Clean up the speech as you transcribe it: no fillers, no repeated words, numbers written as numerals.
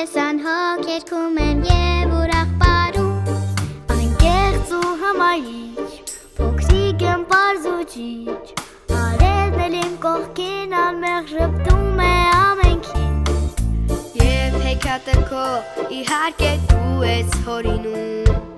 ես անհոգ երգում եմ և ուրախ պարում Անկեղծ ու համայիչ, փոքրիկ եմ պարզ ու ճիչ Արևն էլ իմ կողքին անմեղ ժպտում է ամենքին Եվ հեքիաթը քո իհարկե դու ես հորինում